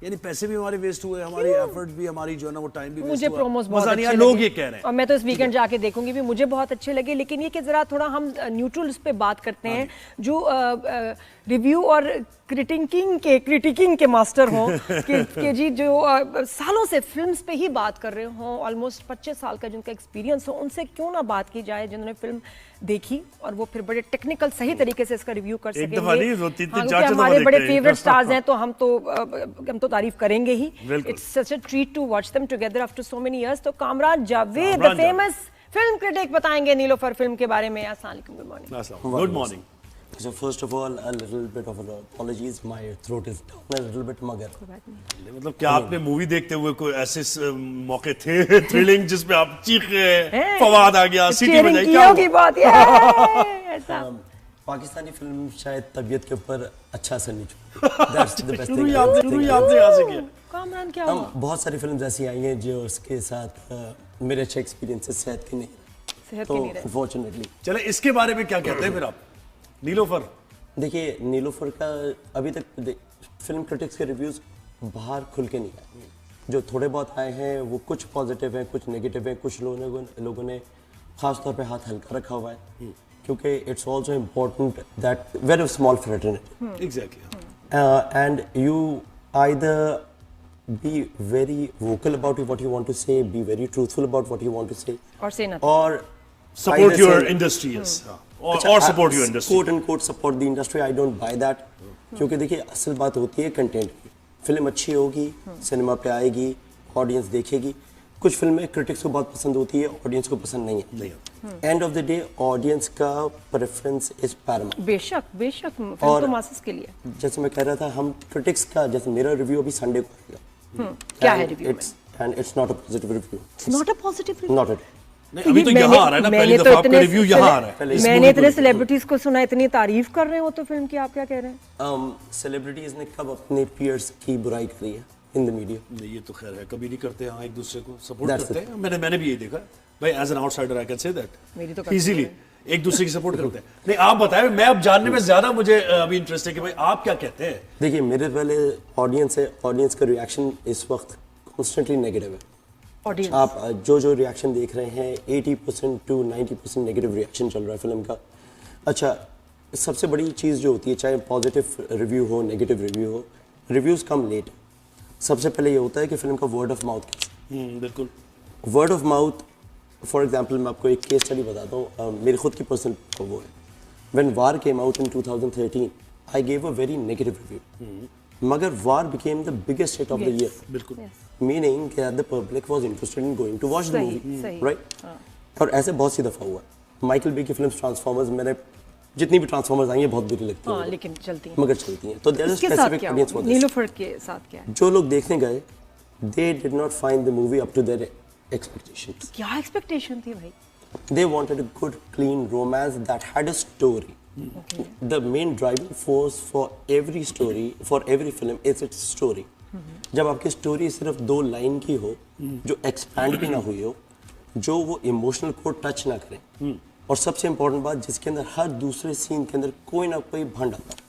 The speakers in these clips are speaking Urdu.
یعنی پیسے بھی ہمارے ویسٹ ہوئے, ہماری ایفرٹ بھی, ہماری جو ہے نا وہ ٹائم بھی ویسٹ مجھے ہوا. پروموز بہت اچھے لوگ یہ کہہ رہے ہیں, اور میں تو اس ویکینڈ جا کے دیکھوں گی بھی, مجھے بہت اچھے لگے. لیکن یہ کہ ذرا تھوڑا ہم نیوٹرل اس پہ بات کرتے ہیں, جو ریویو اور کریٹیکنگ کے ماسٹر ہوں کہ جی جو سالوں سے فلمز پہ ہی بات کر رہے ہوں, آلموسٹ 25 سال کا جن کا ایکسپیرینس ہو, ان سے کیوں نہ بات کی جائے جنہوں نے فلم دیکھی اور وہ پھر بڑے ٹیکنیکل صحیح طریقے سے اس کا ریویو کر سکیں گے. کیونکہ ہمارے بڑے فیوریٹ سٹارز ہیں تو ہم تو تعریف کریں گے ہی. It's such a treat to watch them together after so many years. تو Kamran Javed the famous film critic بتائیں گے نیلوفر فلم کے بارے میں. السلام علیکم, good morning. Good morning. So first of all, a little bit of apologies. My throat is down a little bit, مگر مطلب کیا آپ نے مووی دیکھتے ہوئے کوئی ایسے موقع تھے تھرلنگ جس پہ آپ چیخے, فواد آ گیا, سیٹی بجائی, کیا کی بات ہے ایسا؟ پاکستانی فلم شاید طبیعت کے اوپر اچھا اثر نہیں چھوڑتی. That's the best thing. شروع ہی آپ نے یہاں سے کیا. کامران کیا ہوا؟ بہت ساری فلمز ایسی آئی ہیں جو اس کے ساتھ میرے اچھے ایکسپیرینس صحت کے نہیں, تو انفارچونیٹلی. چلے اس کے بارے میں کیا کہتے ہیں پھر آپ نیلوفر؟ دیکھیے نیلوفر کا ابھی تک فلم کرٹکس کے ریویوز باہر کھل کے نہیں آئے. جو تھوڑے بہت آئے ہیں وہ کچھ پازیٹیو ہیں, کچھ نیگیٹیو ہیں. کچھ لوگوں نے خاص طور پہ ہاتھ ہلکا رکھا ہوا ہے, کیونکہ it's also important that very small fraternity. Exactly. And you either be very vocal about what you want to say, be very truthful about what you want to say, or say nothing, or support your industry. Yes, or support your industry, quote unquote support the industry. I don't buy that. کیونکہ دیکھیے اصل بات ہوتی ہے کنٹینٹ کی. فلم اچھی ہوگی, سنیما پہ آئے گی, آڈینس دیکھے گی. کچھ فلمیں کرٹکس کو بہت پسند ہوتی ہے, آڈینس کو پسند نہیں ہے. And of the day audience کا پریفرنس از پیراماؤنٹ. بے شک بے شک, فلم تو ماسز کے لیے. جیسے میں کہہ رہا تھا, ہم کرٹکس کا, جیسے میرا ریویو ابھی سنڈے کو آئے گا. کیا ہے ریویو میں؟ And it's not a positive review. It's not a positive review. Not at all. نہیں ابھی تو یہاں آ رہا ہے نا, پہلی دفعہ آپ کا ریویو یہاں آ رہا ہے. میں نے اتنے سیلیبریٹیز کو سنا اتنی تعریف کر رہے ہو تو فلم کی, آپ کیا کہہ رہے ہیں؟ سیلیبریٹیز نے کب اپنے پیئرس کی برائی کری ہے ان دا میڈیا؟ نہیں یہ تو خیر ہے, کبھی نہیں کرتے. ہاں ایک دوسرے کو سپورٹ کرتے ہیں. میں نے بھی یہ دیکھا بھائی, as an out cider I can say that easily, ایک دوسرے کی سپورٹ کرتے ہیں. نہیں آپ بتائیں, میں اب جاننے میں زیادہ مجھے ابھی انٹرسٹ ہے کہ بھائی آپ کیا کہتے ہیں. دیکھیے میرے پہلے آڈینس ہے, آڈینس کا ریئیکشن اس وقت کانسٹنٹلی نیگیٹو ہے. آپ جو ریئیکشن دیکھ رہے ہیں 80% to 90% نیگیٹو ریئیکشن چل رہا ہے فلم کا. اچھا, سب سے بڑی چیز جو ہوتی ہے, چاہے پازیٹیو ریویو ہو نیگیٹو ریویو ہو, ریویوز کم لیٹ. سب سے پہلے یہ ہوتا ہے کہ فلم کا ورڈ آف ماؤتھ کیسا. بالکل word of mouth, for example میں آپ کو ایک کیس اسٹڈی بتاتا ہوں, میری خود کی پرسنل وہ ہے. When war came out in 2013 I gave a very negative review, مگر war became the biggest hit of the year. بالکل. meaning that the public was interested in going to watch the movie, right? اور ایسے بہت سی دفعہ ہوا. مائیکل بے کی فلمز ٹرانسفارمرز, میں نے جتنی بھی ٹرانسفارمرز آئی ہیں بہت بری لگتی ہیں, لیکن چلتی ہیں, مگر چلتی ہیں. تو there is a specific audience for this. نیلوفر کے ساتھ کیا ہے؟ جو لوگ دیکھنے گئے they did not find the movie up to their expectations. کیا ایکسپیکٹیشن تھی بھائی؟ They wanted a good clean romance that had a story. The main driving force for every story, for every film is its story. جب آپ کی سٹوری صرف 2 لائن کی ہو, جو ایکسپینڈ بھی نہ ہوئی ہو, جو وہ ایموشنل کو ٹچ نہ کریں, اور سب سے امپورٹنٹ بات جس کے اندر ہر دوسرے سین کے اندر کوئی نہ کوئی بھنڈ آتا ہے,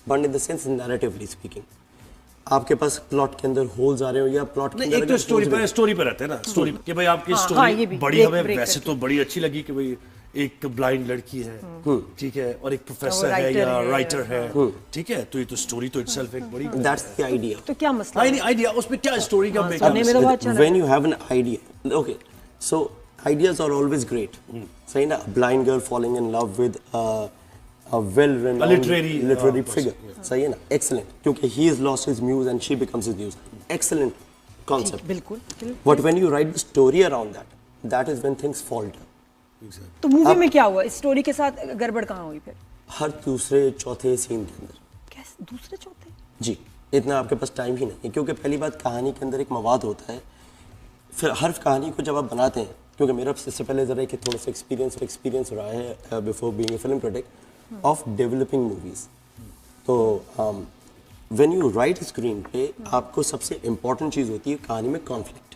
بھنڈ ان دا سینس نیریٹیولی اسپیکنگ. آپ کے پاس پلاٹ کے اندر ہولز آ رہے ہو یا پلاٹ کے اندر, ایک تو سٹوری پہ رہتے ہیں نا, سٹوری کہ بھائی آپ کی سٹوری بڑی, ہمیں ویسے تو بڑی اچھی لگی کہ بھائی ایک بلائنڈ لڑکی ہے, ٹھیک ہے, اور ایک پروفیسر ہے یا رائٹر ہے, ٹھیک ہے, تو یہ تو سٹوری تو اٹسیلف ایک بڑی. That's the idea. تو کیا مسئلہ ہے؟ نہیں آئیڈیا اس میں کیا سٹوری کا make up. When you have an idea, okay, so ideas are always great, صحیح نا. Blind girl falling in love with a well-renowned literary figure, صحیح ہے نا, excellent, کیونکہ he has lost his muse and she becomes his muse. Excellent concept. بالکل. But when you write the story around that, that is when things falter. تو مووی میں کیا ہوا, اسٹوری کے ساتھ گڑبڑ کہاں ہوئی پھر؟ ہر دوسرے چوتھے سین کے اندر. کیسے دوسرے چوتھے؟ جی, اتنا آپ کے پاس ٹائم ہی نہیں ہے, کیونکہ پہلی بات کہانی کے اندر ایک مواد ہوتا ہے. پھر ہر کہانی کو جب آپ بناتے ہیں, کیونکہ میرا اس سے پہلے ذرا کہ تھوڑا سا ایکسپیرینس رہا ہے before being a film Currituck of developing movies. تو وین یو رائٹ اسکرین پہ, آپ کو سب سے امپورٹنٹ چیز ہوتی ہے کہانی میں conflict.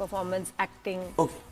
performance, acting? Okay.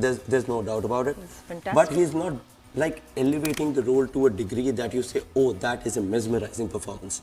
there's no doubt about it, fantastic. but he is not like elevating the role to a degree that you say, oh that is a mesmerizing performance,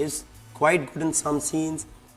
is quite good in some scenes,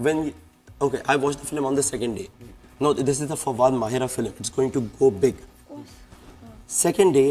when okay, I watched the film on the second day. No, this is the Fawad Mahira film. It's going to go big. Second day,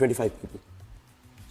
25 people.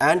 and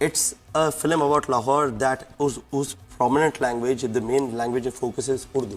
it's a film about Lahore that whose prominent language, the main language of focus is Urdu.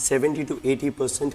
70 to 80%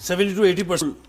70 to 80%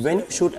when you shoot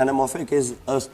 anamorphic is a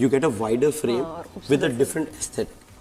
you get a wider frame with a different aesthetic,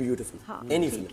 beautiful. Any film.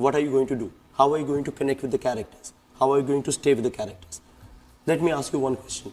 what are you going to do? How are you going to connect with the characters? How are you going to stay with the characters? Let me ask you one question.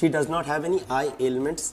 She does not have any eye ailments.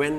when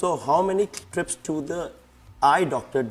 So how many trips to the eye doctor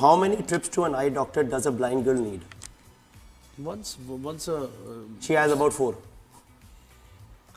how many trips to an eye doctor does a blind girl need? Once She has about 4.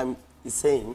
I'm saying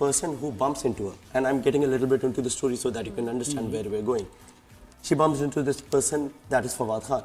person who bumps into her, and I'm getting a little bit into the story so that you can understand where we're going. She bumps into this person that is Fawad Khan,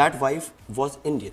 That wife was Indian.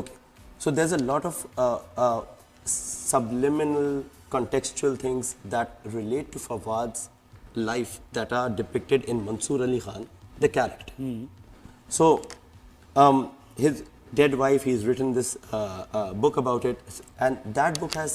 Okay. So there's a lot of subliminal, contextual things that relate to Fawad's life that are depicted in Mansoor Ali Khan, the character. So, his dead wife, he's written this book about it, and that book has